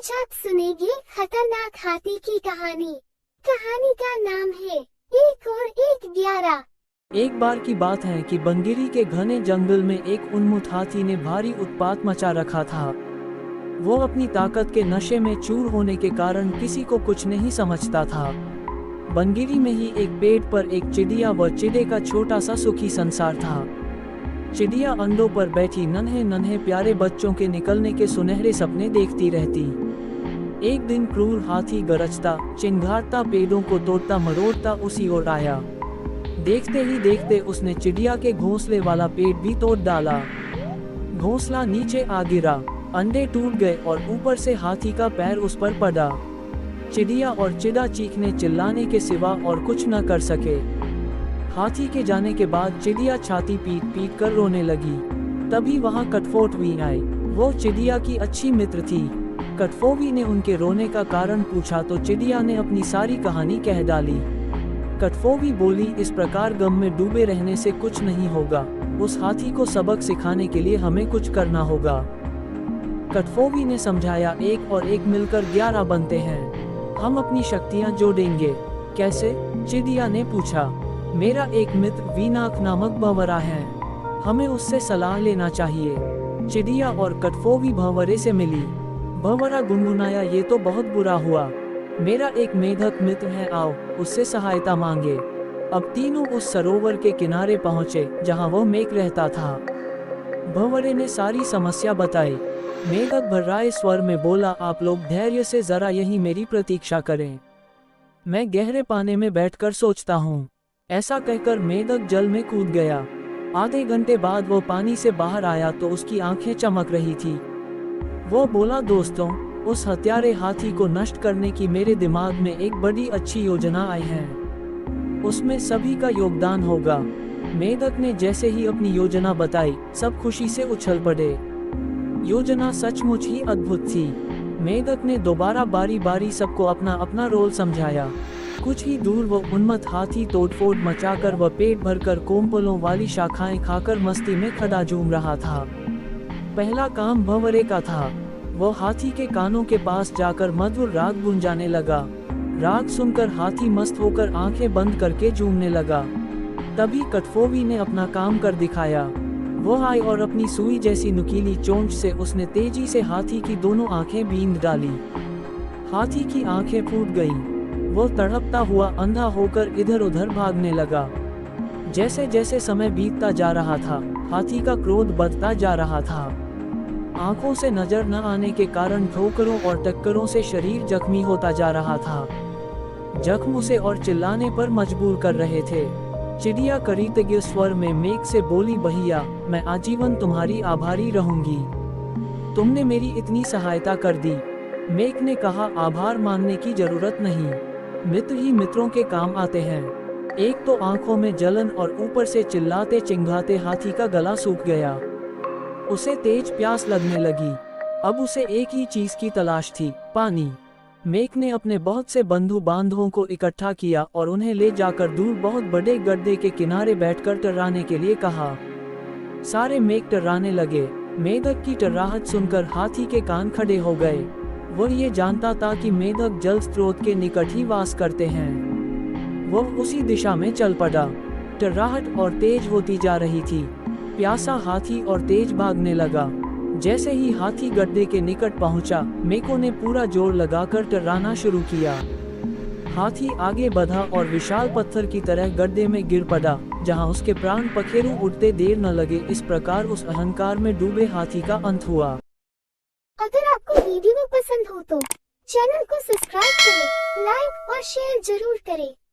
आज आप सुनेंगे खतरनाक हाथी की कहानी। कहानी का नाम है 1 और 1 11। एक बार की बात है कि बनगिरी के घने जंगल में एक उन्मत्त हाथी ने भारी उत्पात मचा रखा था। वो अपनी ताकत के नशे में चूर होने के कारण किसी को कुछ नहीं समझता था। बनगिरी में ही एक पेड़ पर एक चिड़िया व चिड़े का छोटा सा सुखी संसार था। चिड़िया अंडों पर बैठी नन्हे नन्हे प्यारे बच्चों के निकलने के सुनहरे सपने देखती रहती। एक दिन क्रूर हाथी गरजता चिंगारता पेड़ों को तोड़ता मरोड़ता उसी ओर आया। देखते ही देखते उसने चिड़िया के घोंसले वाला पेड़ भी तोड़ डाला। घोंसला नीचे आ गिरा, अंडे टूट गए और ऊपर से हाथी का पैर उस पर पड़ा। चिड़िया और चिड़ा चीखने चिल्लाने के सिवा और कुछ न कर सके। हाथी के जाने के बाद चिड़िया छाती पीट पीट कर रोने लगी। तभी वहां कटफोटवी आई। वो चिड़िया की अच्छी मित्र थी। कटफोवी ने उनके रोने का कारण पूछा तो चिड़िया ने अपनी सारी कहानी कह डाली। कटफोवी बोली, इस प्रकार गम में डूबे रहने से कुछ नहीं होगा। उस हाथी को सबक सिखाने के लिए हमें कुछ करना होगा। कटफोवी ने समझाया, 1 और 1 मिलकर 11 बनते हैं। हम अपनी शक्तियां जोड़ेंगे। कैसे? चिड़िया ने पूछा। मेरा एक मित्र वीनाक नामक भंवरा है, हमें उससे सलाह लेना चाहिए। चिड़िया और कटफोवी भंवरे से मिली। भंवरा गुनगुनाया, ये तो बहुत बुरा हुआ। मेरा एक मेढक मित्र है, आओ उससे सहायता मांगे। अब तीनों उस सरोवर के किनारे पहुँचे जहाँ वो मेघ रहता था। भंवरे ने सारी समस्या बताई। मेढक भर्राए स्वर में बोला, आप लोग धैर्य से जरा यहीं मेरी प्रतीक्षा करें, मैं गहरे पानी में बैठकर सोचता हूँ। ऐसा कहकर मेढक जल में कूद गया। आधे घंटे बाद वो पानी से बाहर आया तो उसकी आंखें चमक रही थी। वो बोला, दोस्तों, उस हत्यारे हाथी को नष्ट करने की मेरे दिमाग में एक बड़ी अच्छी योजना आई है। उसमें सभी का योगदान होगा। मेढक ने जैसे ही अपनी योजना बताई, सब खुशी से उछल पड़े। योजना सचमुच ही अद्भुत थी। मेढक ने दोबारा बारी बारी सबको अपना अपना रोल समझाया। कुछ ही दूर वो उन्मत्त हाथी तोड़फोड़ मचाकर व पेट भरकर कोमपलों वाली शाखाएं खाकर मस्ती में खड़ा झूम रहा था। पहला काम भंवरे का था। वो हाथी के कानों के पास जाकर मधुर राग गुंजाने लगा। राग सुनकर हाथी मस्त होकर आंखें बंद करके झूमने लगा। तभी कटफोवी ने अपना काम कर दिखाया। वो आई और अपनी सुई जैसी नुकीली चोंच से उसने तेजी से हाथी की दोनों आंखें बींध डाली। हाथी की आंखें फूट गईं। वो तड़पता हुआ अंधा होकर इधर उधर भागने लगा। जैसे जैसे समय बीतता जा रहा था, हाथी का क्रोध बढ़ता जा रहा था। आंखों से नजर न आने के कारण ठोकरों और टक्करों से शरीर जख्मी होता जा रहा था। जख्म उसे और चिल्लाने पर मजबूर कर रहे थे। चिड़िया कृतज्ञ स्वर में मेघ से बोली, भैया, मैं आजीवन तुम्हारी आभारी रहूंगी। तुमने मेरी इतनी सहायता कर दी। मेघ ने कहा, आभार मानने की जरूरत नहीं, मित्र ही मित्रों के काम आते हैं। एक तो आंखों में जलन और ऊपर से चिल्लाते चिंघाते हाथी का गला सूख गया। उसे तेज प्यास लगने लगी। अब उसे एक ही चीज की तलाश थी, पानी। मेघ ने अपने बहुत से बंधु बांधवों को इकट्ठा किया और उन्हें ले जाकर दूर बहुत बड़े गड्ढे के किनारे बैठकर टर्राने के लिए कहा। सारे मेघ टर्राने लगे। मेढक की टर्राहट सुनकर हाथी के कान खड़े हो गए। वो ये जानता था कि मेढक जल स्रोत के निकट ही वास करते हैं। वो उसी दिशा में चल पड़ा। टर्राहट और तेज होती जा रही थी। प्यासा हाथी और तेज भागने लगा। जैसे ही हाथी गड्ढे के निकट पहुंचा, मेको ने पूरा जोर लगाकर टर्राना शुरू किया। हाथी आगे बढ़ा और विशाल पत्थर की तरह गड्ढे में गिर पड़ा, जहां उसके प्राण पखेरु उड़ते देर न लगे। इस प्रकार उस अहंकार में डूबे हाथी का अंत हुआ। अगर आपको वीडियो पसंद हो तो चैनल को सब्सक्राइब करें, लाइक और शेयर जरूर करें।